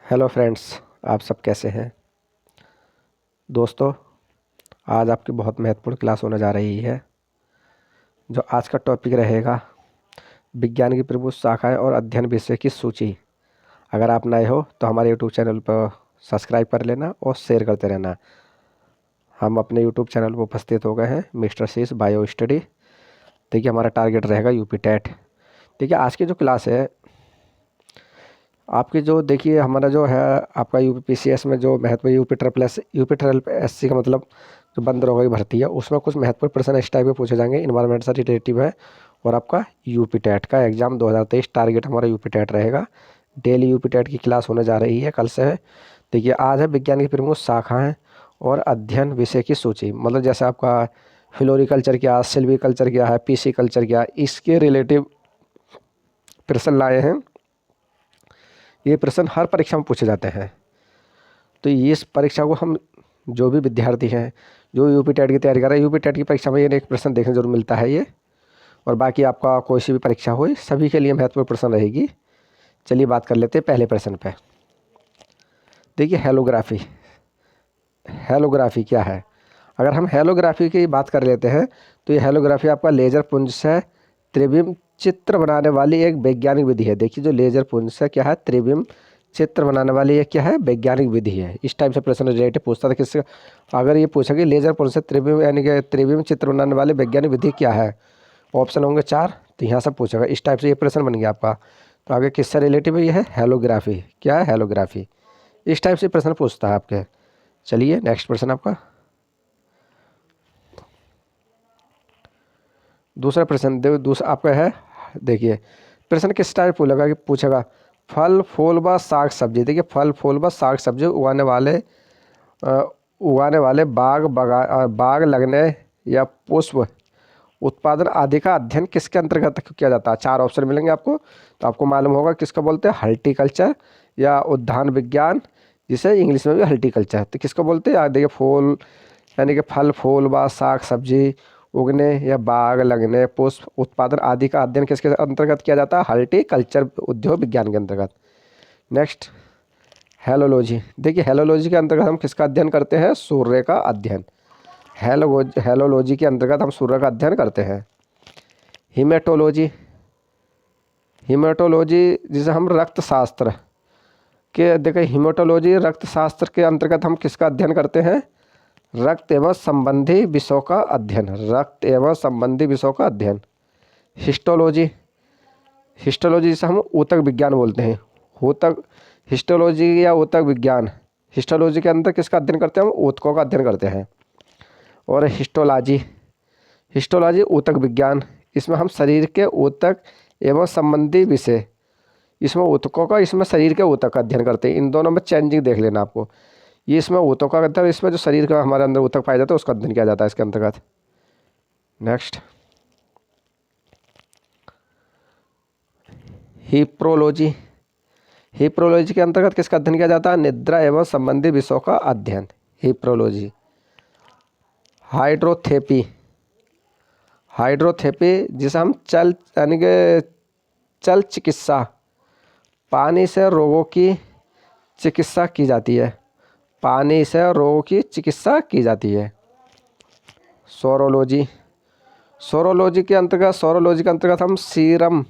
Hello friends, आप सब कैसे हैं। दोस्तों, आज आपकी बहुत महत्वपूर्ण क्लास होने जा रही है। जो आज का टॉपिक रहेगा, विज्ञान की प्रमुख शाखाएं और अध्ययन विषय की सूची। अगर आप नए हो तो हमारे यूट्यूब चैनल पर सब्सक्राइब कर लेना और शेयर करते रहना। हम अपने यूट्यूब चैनल पर उपस्थित हो गए हैं, मिस्टर शीश बायो स्टडी। देखिए, हमारा टारगेट रहेगा यूपी टेट। देखिए, आज की जो क्लास है आपकी, जो देखिए हमारा जो है आपका यूपी पीसीएस में जो महत्व यूपी ट्रिपल एससी का मतलब जो बंद दरोगा भर्ती है, उसमें कुछ महत्वपूर्ण प्रश्न इस टाइप के पूछे जाएंगे, इन्वायरमेंट से रिलेटिव है। और आपका यूपी टेट का एग्जाम 2023 टारगेट हमारा यूपी टेट रहेगा। डेली यूपी टेट की क्लास होने जा रही है कल से। देखिए, आज है विज्ञान की प्रमुख शाखाएं और अध्ययन विषय की सूची। मतलब जैसे आपका फ्लोरिकल्चर क्या, सिल्वीकल्चर क्या है, पीसी कल्चर क्या, इसके रिलेटिव प्रश्न लाए हैं। ये प्रश्न हर परीक्षा में पूछे जाते हैं। तो इस परीक्षा को हम जो भी विद्यार्थी हैं जो यूपी टेट की तैयारी कर रहे हैं, यूपी टेट की परीक्षा में ये एक प्रश्न देखने जरूर मिलता है ये। और बाकी आपका कोई सी भी परीक्षा हो, सभी के लिए महत्वपूर्ण प्रश्न रहेगी। चलिए बात कर लेते हैं पहले प्रश्न पे। देखिए, हेलोग्राफी। हेलोग्राफी क्या है? अगर हम हेलोग्राफी की बात कर लेते हैं तो ये हेलोग्राफी आपका लेजर पुंज से त्रिविम चित्र बनाने वाली एक वैज्ञानिक विधि है। देखिए, जो लेजर पुंज से क्या है, त्रिविम चित्र बनाने वाली एक क्या है, वैज्ञानिक विधि है। इस टाइप से प्रश्न रिलेटेड पूछता था किससे। अगर ये पूछा कि लेजर पुंज से त्रिविम यानी कि त्रिविम चित्र बनाने वाली वैज्ञानिक विधि क्या है, ऑप्शन होंगे 4, तो यहाँ से पूछेगा। इस टाइप से ये प्रश्न बन गया आपका। तो आगे किससे रिलेटिव है, ये है हेलोग्राफी। क्या है? हेलोग्राफी। इस टाइप से प्रश्न पूछता है आपके। चलिए नेक्स्ट प्रश्न आपका। दूसरा प्रश्न दूसरा आपका है। देखिए, प्रश्न किस टाइप पूछेगा कि पूछेगा फल फूल व साग सब्जी। देखिए, फल फूल व साग सब्जी उगाने वाले बाग लगने या पुष्प उत्पादन आदि का अध्ययन किसके अंतर्गत किया जाता है। 4 ऑप्शन मिलेंगे आपको, तो आपको मालूम होगा किसको बोलते हैं, हर्टिकल्चर या उद्यान विज्ञान, जिसे इंग्लिश में भी हर्टिकल्चर। तो किसको बोलते हैं? देखिए, फूल यानी कि फल फूल व साग सब्जी उगने या बाग लगने पुष्प उत्पादन आदि का अध्ययन किसके अंतर्गत किया जाता है? हर्टिकल्चर उद्योग विज्ञान के अंतर्गत। नेक्स्ट, हेलोलॉजी। देखिए, हेलोलॉजी के अंतर्गत हम किसका अध्ययन करते हैं? सूर्य का अध्ययन। हेलोलॉजी के अंतर्गत हम सूर्य का अध्ययन करते हैं। हिमेटोलॉजी। हिमेटोलॉजी जिसे हम रक्त शास्त्र के, देखिए हिमेटोलॉजी रक्त शास्त्र के अंतर्गत हम किसका अध्ययन करते हैं? रक्त एवं संबंधी विषयों का अध्ययन। रक्त एवं संबंधी विषयों का अध्ययन। हिस्टोलॉजी। हिस्टोलॉजी जिसे हम ऊतक विज्ञान बोलते हैं। ऊतक हिस्टोलॉजी या ऊतक विज्ञान। हिस्टोलॉजी के अंदर किसका अध्ययन करते हैं? हम ऊतकों का अध्ययन करते हैं। और हिस्टोलॉजी। हिस्टोलॉजी ऊतक विज्ञान, इसमें हम शरीर के ऊतक एवं संबंधी विषय, इसमें ऊतकों का, इसमें शरीर के ऊतक का अध्ययन करते हैं। इन दोनों में चेंजिंग देख लेना आपको। ये इसमें ऊतकों का अध्ययन, इसमें जो शरीर का हमारे अंदर ऊतक पाया जाता है उसका अध्ययन किया जाता है इसके अंतर्गत। नेक्स्ट, हिप्रोलॉजी। हिप्रोलॉजी के अंतर्गत किसका अध्ययन किया जाता है? निद्रा एवं संबंधी विषयों का अध्ययन। हिप्रोलॉजी। हाइड्रोथेरेपी। हाइड्रोथेरेपी जिसे हम चल यानी कि चल चिकित्सा, पानी से रोगों की चिकित्सा की जाती है। पानी से रोगों की चिकित्सा की जाती है। सोरोलॉजी। सोरोलॉजी के अंतर्गत हम सीरम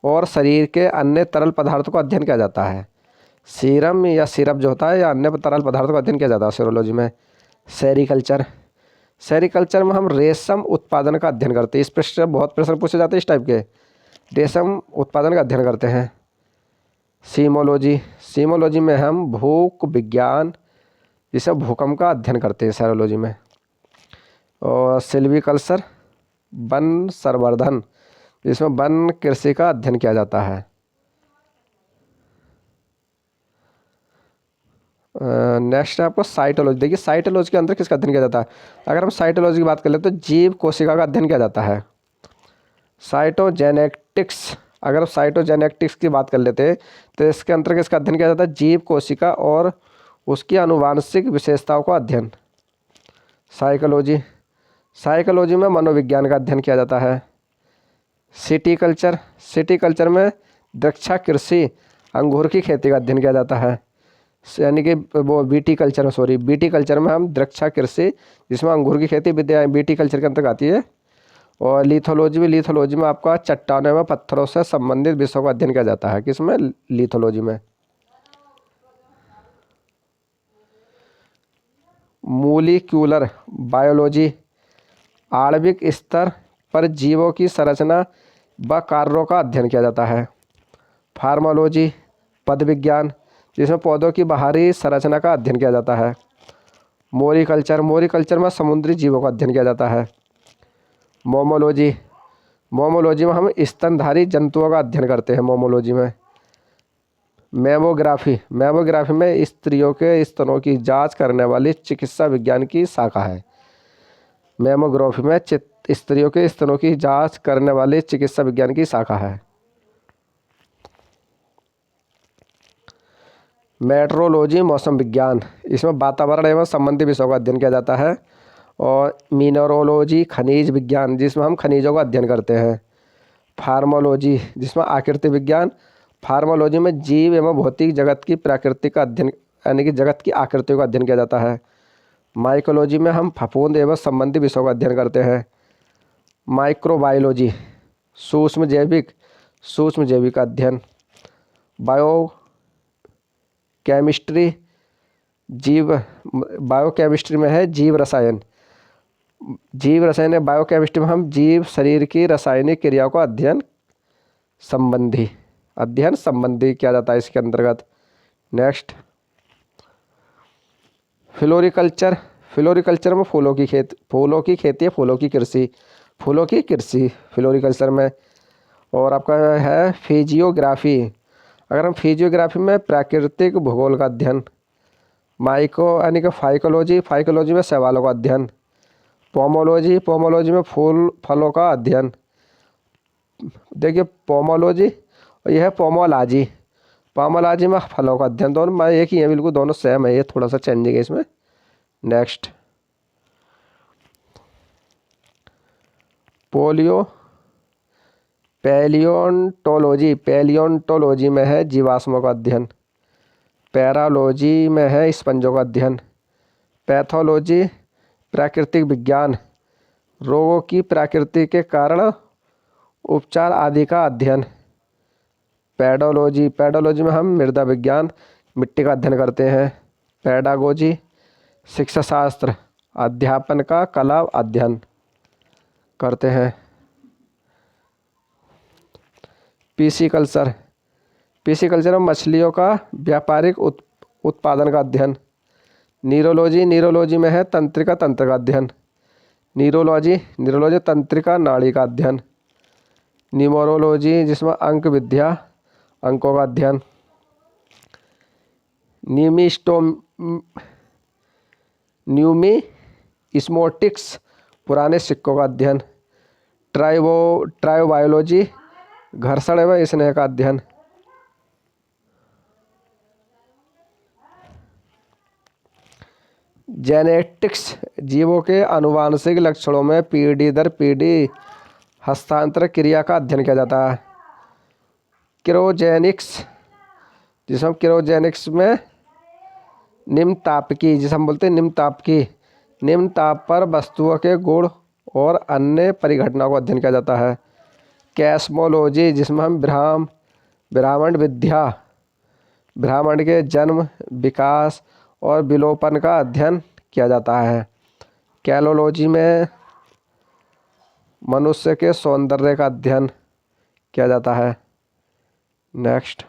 और शरीर के अन्य तरल पदार्थों का अध्ययन किया जाता है। सीरम या सिरप जो होता है या अन्य तरल पदार्थों का अध्ययन किया जाता है सोरोलॉजी में। सेरिकल्चर। सेरिकल्चर में हम रेशम उत्पादन का अध्ययन करते हैं। इस प्रश्न से बहुत प्रश्न पूछे जाते हैं इस टाइप के। रेशम उत्पादन का अध्ययन करते हैं। सीमोलॉजी। सीमोलॉजी में हम भूक विज्ञान, जिसे भूकंप का अध्ययन करते हैं सेरोलॉजी में। और सिल्वीकल्चर वन संवर्धन, जिसमें वन कृषि का अध्ययन किया जाता है। नेक्स्ट है आपको साइटोलॉजी। देखिए, साइटोलॉजी के अंदर किसका अध्ययन किया जाता है? अगर हम साइटोलॉजी की बात कर ले तो जीव कोशिका का अध्ययन किया जाता है। साइटोजेनेटिक्स। अगर हम साइटोजेनेटिक्स की बात कर लेते हैं तो इसके अंतर्गत इसका अध्ययन किया जाता है जीव कोशिका और उसकी आनुवांशिक विशेषताओं का अध्ययन। साइकोलॉजी। साइकोलॉजी में मनोविज्ञान का अध्ययन किया जाता है। सिटीकल्चर। सिटीकल्चर में द्रक्षा कृषि अंगूर की खेती का अध्ययन किया जाता है। यानी कि वो बीटी कल्चर में, सॉरी बीटी कल्चर में हम द्रक्षा कृषि जिसमें अंगूर की खेती विद्या बीटी कल्चर के अंतर्गत आती है। और लिथोलॉजी में आपका चट्टानों एवं पत्थरों से संबंधित विषयों का अध्ययन किया जाता है, किसमें, लिथोलॉजी में। मोलिक्यूलर बायोलॉजी आणविक स्तर पर जीवों की संरचना व कार्यों का अध्ययन किया जाता है। फार्माकोलॉजी पद विज्ञान जिसमें पौधों की बाहरी संरचना का अध्ययन किया जाता है। मोरिकल्चर में समुद्री जीवों का अध्ययन किया जाता है। मोमोलॉजी में हम स्तनधारी जंतुओं का अध्ययन करते हैं मोमोलॉजी में। मैमोग्राफी में स्त्रियों के स्तनों की जांच करने वाली चिकित्सा विज्ञान की शाखा है। मैमोग्राफी में स्त्रियों के स्तनों की जांच करने वाली चिकित्सा विज्ञान की शाखा है। मेट्रोलॉजी मौसम विज्ञान, इसमें वातावरण एवं संबंधित विषयों का अध्ययन किया जाता है। और मिनरोलॉजी खनिज विज्ञान जिसमें हम खनिजों का अध्ययन करते हैं। फार्मोलॉजी जिसमें आकृति विज्ञान, फार्मोलॉजी में जीव एवं भौतिक जगत की प्राकृतिक का अध्ययन यानी कि जगत की आकृतियों का अध्ययन किया जाता है। माइकोलॉजी में हम फफूंद एवं संबंधित विषयों का अध्ययन करते हैं। माइक्रोबायोलॉजी सूक्ष्म जैविक का अध्ययन। बायोकेमिस्ट्री में है जीव रसायन है। बायोकेमिस्ट्री में हम जीव शरीर की रासायनिक क्रियाओं का अध्ययन संबंधी किया जाता है इसके अंतर्गत। नेक्स्ट, फ्लोरिकल्चर में फूलों की खेती फ्लोरिकल्चर में। और आपका है फिजियोग्राफी, अगर हम फिजियोग्राफी में प्राकृतिक भूगोल का अध्ययन। यानी कि फाइकोलॉजी में शैवालों का अध्ययन। पोमोलॉजी में फलों का अध्ययन। देखिए पोमोलॉजी और यह है पोमोलॉजी में फलों का अध्ययन। दोनों मैं एक ही है, बिल्कुल दोनों सेम है, ये थोड़ा सा चेंजिंग है इसमें। नेक्स्ट, पैलियोंटोलॉजी में है जीवाश्मों का अध्ययन। पैरालॉजी में है स्पंजों का अध्ययन। पैथोलॉजी प्राकृतिक विज्ञान, रोगों की प्रकृति के कारण उपचार आदि का अध्ययन। पेडोलॉजी में हम मृदा विज्ञान, मिट्टी का अध्ययन करते हैं। पेडागोजी शिक्षा शास्त्र, अध्यापन का कला अध्ययन करते हैं। पीसीकल्चर में मछलियों का व्यापारिक उत्पादन का अध्ययन। नीरोलॉजी में है तंत्रिका तंत्र का अध्ययन। नीरोलॉजी तंत्रिका नाड़ी का अध्ययन। न्यूमरोलॉजी जिसमें अंक विद्या, अंकों का अध्ययन। न्यूमिस्मोटिक्स पुराने सिक्कों का अध्ययन। ट्रायोबायोलॉजी घर्षण एवं स्नेह का अध्ययन। जेनेटिक्स जीवों के आनुवांशिक लक्षणों में पीढ़ी दर पीढ़ी हस्तांतरण क्रिया का अध्ययन किया जाता है। क्रोजेनिक्स में निम्न ताप पर वस्तुओं के गुण और अन्य परिघटनाओं का अध्ययन किया जाता है। कैस्मोलॉजी जिसमें हम ब्रह्मांड के जन्म, विकास और विलोपन का अध्ययन किया जाता है। कैलोलॉजी में मनुष्य के सौंदर्य का अध्ययन किया जाता है। नेक्स्ट,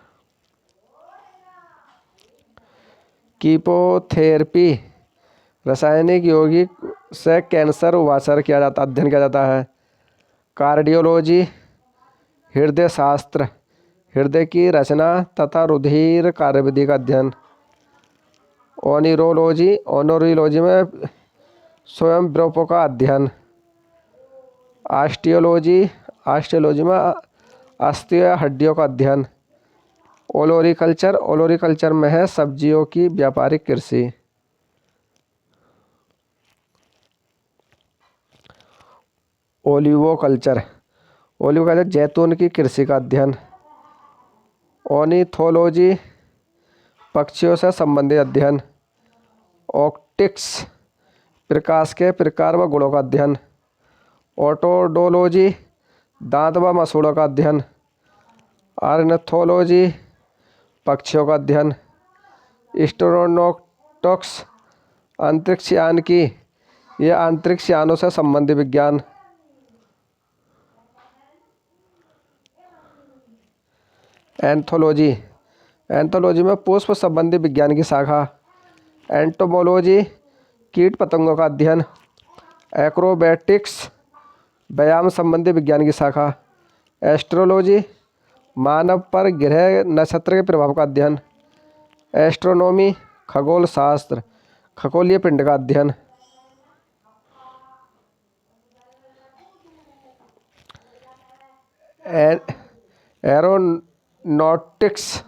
कीमोथेरेपी रासायनिक यौगिक से कैंसर अध्ययन किया जाता है। कार्डियोलॉजी हृदय शास्त्र, हृदय की रचना तथा रुधिर कार्यविधि का अध्ययन। ओनोरोलॉजी में स्वयंवरों का अध्ययन। ऑस्टियोलॉजी में अस्थि या हड्डियों का अध्ययन। ओलोरिकल्चर में है सब्जियों की व्यापारिक कृषि। ओलिवोकल्चर जैतून की कृषि का अध्ययन। ऑर्निथोलॉजी पक्षियों से संबंधित अध्ययन। ऑप्टिक्स, प्रकाश के प्रकार व गुणों का अध्ययन। ओटोडोलॉजी, दांत व मसूड़ों का अध्ययन। ऑर्निथोलॉजी, पक्षियों का अध्ययन। एस्ट्रोनॉटिक्स, अंतरिक्ष यान की, यह अंतरिक्ष यानों से संबंधित विज्ञान। एंथोलॉजी, एंथोलॉजी में पुष्प संबंधी विज्ञान की शाखा। एंटोमोलॉजी, कीट पतंगों का अध्ययन। एक्रोबैटिक्स, व्यायाम संबंधी विज्ञान की शाखा। एस्ट्रोलॉजी, मानव पर ग्रह नक्षत्र के प्रभाव का अध्ययन। एस्ट्रोनॉमी, खगोल शास्त्र, खगोलीय पिंड का अध्ययन। एरोनॉटिक्स,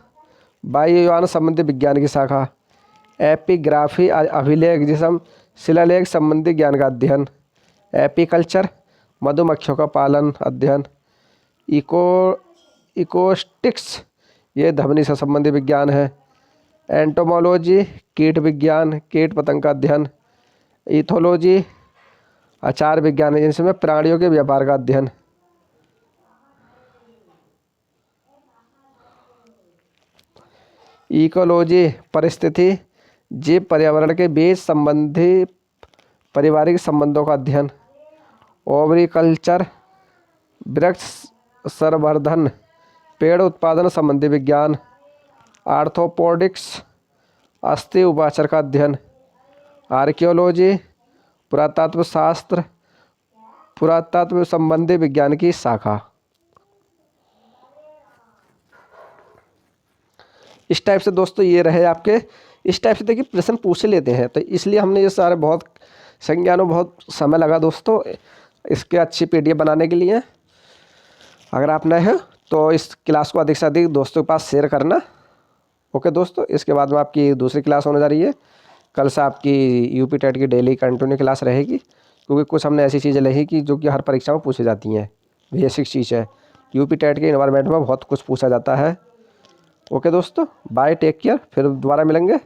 वायुयान संबंधी विज्ञान की शाखा। एपिग्राफी, अभिलेख जिसम शिलालेख संबंधी ज्ञान का अध्ययन। एपीकल्चर, मधुमक्खियों का पालन अध्ययन। इकोस्टिक्स, ये ध्वनि से संबंधित विज्ञान है। एंटोमोलॉजी, कीट विज्ञान, कीट पतंग का अध्ययन। इथोलॉजी, आचार विज्ञान है जिसमें प्राणियों के व्यापार का अध्ययन। इकोलॉजी, परिस्थिति, जीव पर्यावरण के बीच संबंधी पारिवारिक संबंधों का अध्ययन। ओवरीकल्चर, वृक्ष संवर्धन, पेड़ उत्पादन संबंधी विज्ञान। आर्थ्रोपोडिक्स, अस्थि उभयचर का अध्ययन। आर्कियोलॉजी, पुरातत्व शास्त्र, पुरातत्व संबंधी विज्ञान की शाखा। इस टाइप से दोस्तों ये रहे आपके, इस टाइप से देखिए प्रश्न पूछ लेते हैं, तो इसलिए हमने ये सारे बहुत संज्ञानों बहुत समय लगा दोस्तों इसके अच्छी पीडीएफ बनाने के लिए। अगर आप नए हैं तो इस क्लास को अधिक से अधिक दोस्तों के पास शेयर करना। ओके दोस्तों, इसके बाद में आपकी दूसरी क्लास होने जा रही है। कल से आपकी यूपी टेट की डेली कंटिन्यू क्लास रहेगी, क्योंकि कुछ हमने ऐसी चीज़ें रही कि जो कि हर परीक्षा में पूछी जाती हैं, बेसिक चीज़ है। यूपी टेट के इन्वायरमेंट में बहुत कुछ पूछा जाता है। ओके दोस्तों, बाय, टेक केयर, फिर दोबारा मिलेंगे।